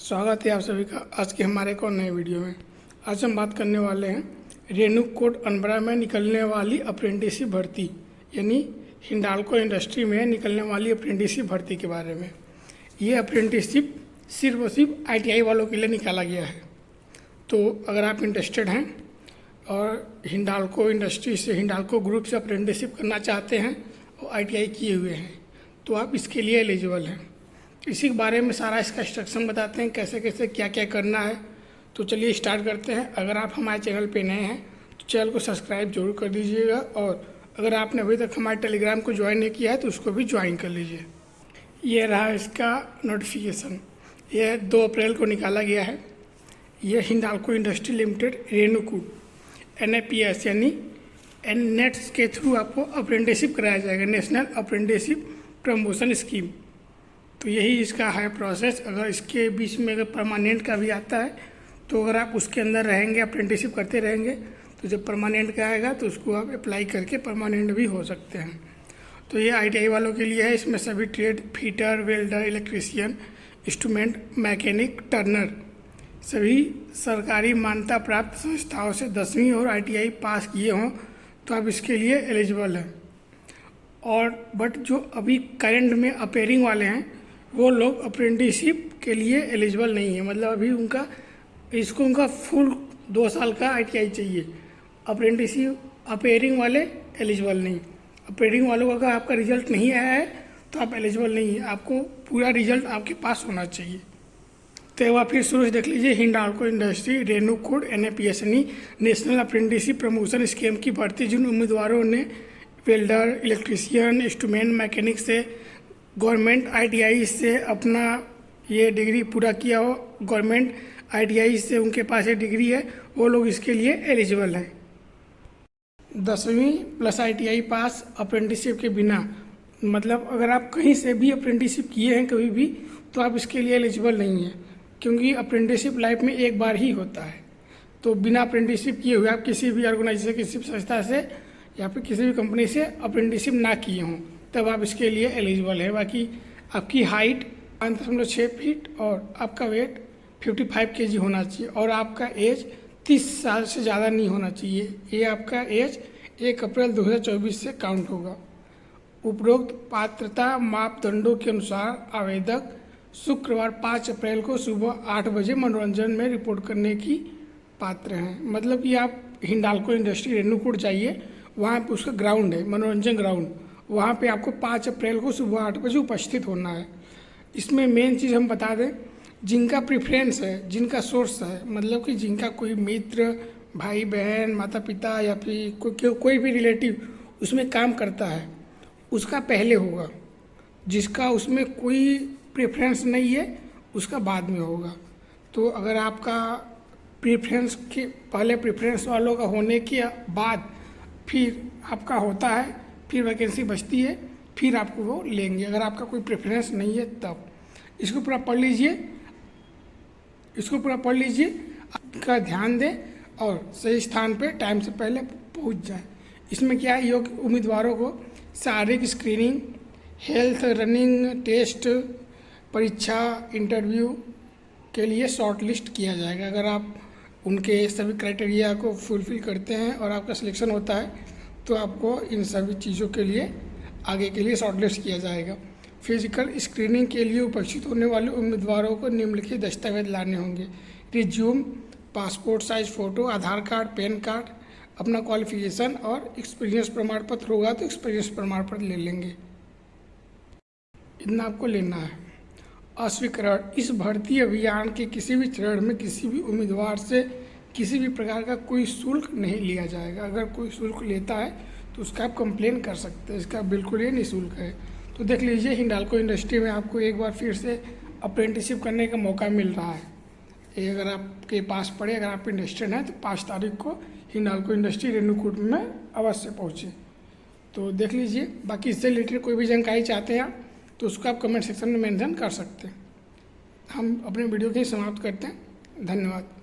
स्वागत है आप सभी का आज के हमारे एक और नए वीडियो में। आज हम बात करने वाले हैं रेणुकूट अनबरा में निकलने वाली अप्रेंटिसशिप भर्ती यानी हिंडाल्को इंडस्ट्री में निकलने वाली अप्रेंटिसशिप भर्ती के बारे में। ये अप्रेंटिसशिप सिर्फ और सिर्फ ITI वालों के लिए निकाला गया है। तो अगर आप इंटरेस्टेड हैं और हिंडाल्को इंडस्ट्री से हिंडाल्को ग्रुप से अप्रेंटिसशिप करना चाहते हैं और ITI किए हुए हैं तो आप इसके लिए एलिजिबल हैं। इसी के बारे में सारा इसका इंस्ट्रक्शन बताते हैं, कैसे कैसे क्या क्या करना है। तो चलिए स्टार्ट करते हैं। अगर आप हमारे चैनल पे नए हैं तो चैनल को सब्सक्राइब जरूर कर दीजिएगा और अगर आपने अभी तक हमारे टेलीग्राम को ज्वाइन नहीं किया है तो उसको भी ज्वाइन कर लीजिए। ये रहा इसका नोटिफिकेशन। यह 2 अप्रैल को निकाला गया है। यह Hindalco industry limited Renukoot NAPS यानी नेट्स के थ्रू आपको अप्रेंटिसशिप कराया जाएगा, नेशनल अप्रेंटिसशिप प्रमोशन स्कीम। तो यही इसका है प्रोसेस। अगर इसके बीच में अगर परमानेंट का भी आता है तो अगर आप उसके अंदर रहेंगे, अप्रेंटिसशिप करते रहेंगे तो जब परमानेंट का आएगा तो उसको आप अप्लाई करके परमानेंट भी हो सकते हैं। तो ये ITI वालों के लिए है। इसमें सभी trade fitter, welder, electrician, instrument mechanic, Turner सभी सरकारी मान्यता प्राप्त संस्थाओं से 10वीं और ITI पास किए हों तो आप इसके लिए एलिजिबल हैं। और बट जो अभी करंट में अपेयरिंग वाले हैं वो लोग अप्रेंटिसशिप के लिए एलिजिबल नहीं है। मतलब अभी उनका फुल 2 साल का ITI चाहिए। अप्रेंटिसशिप अपेयरिंग वाले एलिजिबल नहीं। अपेयरिंग वालों का अगर आपका रिजल्ट नहीं आया है तो आप एलिजिबल नहीं है। आपको पूरा रिजल्ट आपके पास होना चाहिए। तो एक बार फिर शुरू से देख लीजिए। Hindalco industry Renukoot NAPS national apprenticeship promotion scheme की भर्ती जिन उम्मीदवारों ने वेल्डर, इलेक्ट्रीशियन, इंस्ट्रूमेंट मैकेनिक से गवर्नमेंट ITI से अपना ये डिग्री पूरा किया हो, गवर्नमेंट ITI से उनके पास ये डिग्री है, वो लोग इसके लिए एलिजिबल हैं। 10वीं प्लस ITI पास अप्रेंटिसशिप के बिना, मतलब अगर आप कहीं से भी अप्रेंटिसशिप किए हैं कभी भी तो आप इसके लिए एलिजिबल नहीं हैं, क्योंकि अप्रेंटिसशिप लाइफ में एक बार ही होता है। तो बिना अप्रेंटिसशिप किए हुए आप किसी भी ऑर्गेनाइजेशन, किसी भी संस्था से या फिर किसी भी कंपनी से अप्रेंटिसशिप ना किए हों तब आप इसके लिए एलिजिबल है। बाकी आपकी हाइट 5.6 फीट और आपका वेट 55 kg होना चाहिए और आपका एज 30 साल से ज़्यादा नहीं होना चाहिए। ये आपका एज 1 अप्रैल 2024 से काउंट होगा। उपरोक्त पात्रता मापदंडों के अनुसार आवेदक शुक्रवार 5 अप्रैल को सुबह 8 बजे मनोरंजन में रिपोर्ट करने की पात्र हैं। मतलब कि आप हिंडाल्को इंडस्ट्री रेणुकूट जाइए, वहाँ पे उसका ग्राउंड है, मनोरंजन ग्राउंड, वहाँ पे आपको 5 अप्रैल को सुबह 8 बजे उपस्थित होना है। इसमें मेन चीज़ हम बता दें, जिनका प्रेफरेंस है, जिनका सोर्स है, मतलब कि जिनका कोई मित्र, भाई बहन, माता पिता या फिर कोई भी रिलेटिव उसमें काम करता है उसका पहले होगा। जिसका उसमें कोई प्रेफरेंस नहीं है उसका बाद में होगा। तो अगर आपका प्रेफरेंस के पहले प्रेफरेंस वालों का होने के बाद फिर आपका होता है, फिर वैकेंसी बचती है, फिर आपको वो लेंगे। अगर आपका कोई प्रेफरेंस नहीं है तब इसको पूरा पढ़ लीजिए, आपका ध्यान दें और सही स्थान पे टाइम से पहले पहुंच जाए। इसमें क्या है, योग्य उम्मीदवारों को शारीरिक स्क्रीनिंग, हेल्थ, रनिंग टेस्ट, परीक्षा, इंटरव्यू के लिए शॉर्ट लिस्ट किया जाएगा। अगर आप उनके सभी क्राइटेरिया को फुलफिल करते हैं और आपका सिलेक्शन होता है तो आपको इन सभी चीज़ों के लिए आगे के लिए शॉर्टलिस्ट किया जाएगा। फिजिकल स्क्रीनिंग के लिए उपस्थित होने वाले उम्मीदवारों को निम्नलिखित दस्तावेज लाने होंगे: रिज्यूम, पासपोर्ट साइज फ़ोटो, आधार कार्ड, पैन कार्ड, अपना क्वालिफिकेशन और एक्सपीरियंस प्रमाण पत्र होगा तो एक्सपीरियंस प्रमाण पत्र ले लेंगे। इतना आपको लेना है। अस्वीकरण: इस भर्ती अभियान के किसी भी चरण में किसी भी उम्मीदवार से किसी भी प्रकार का कोई शुल्क नहीं लिया जाएगा। अगर कोई शुल्क लेता है तो उसका आप कंप्लेन कर सकते हैं। इसका बिल्कुल ये निःशुल्क है। तो देख लीजिए, हिंडाल्को इंडस्ट्री में आपको एक बार फिर से अप्रेंटिसशिप करने का मौका मिल रहा है। ये अगर आपके पास पड़े, अगर आप इंटरेस्टेड हैं तो 5 तारीख को हिंडाल्को इंडस्ट्री रेणुकूट में अवश्य पहुँचे। तो देख लीजिए। बाकी इससे रिलेटेड कोई भी जानकारी चाहते हैं आप तो उसको आप कमेंट सेक्शन में मेंशन कर सकते हैं। हम अपने वीडियो को समाप्त करते हैं। धन्यवाद।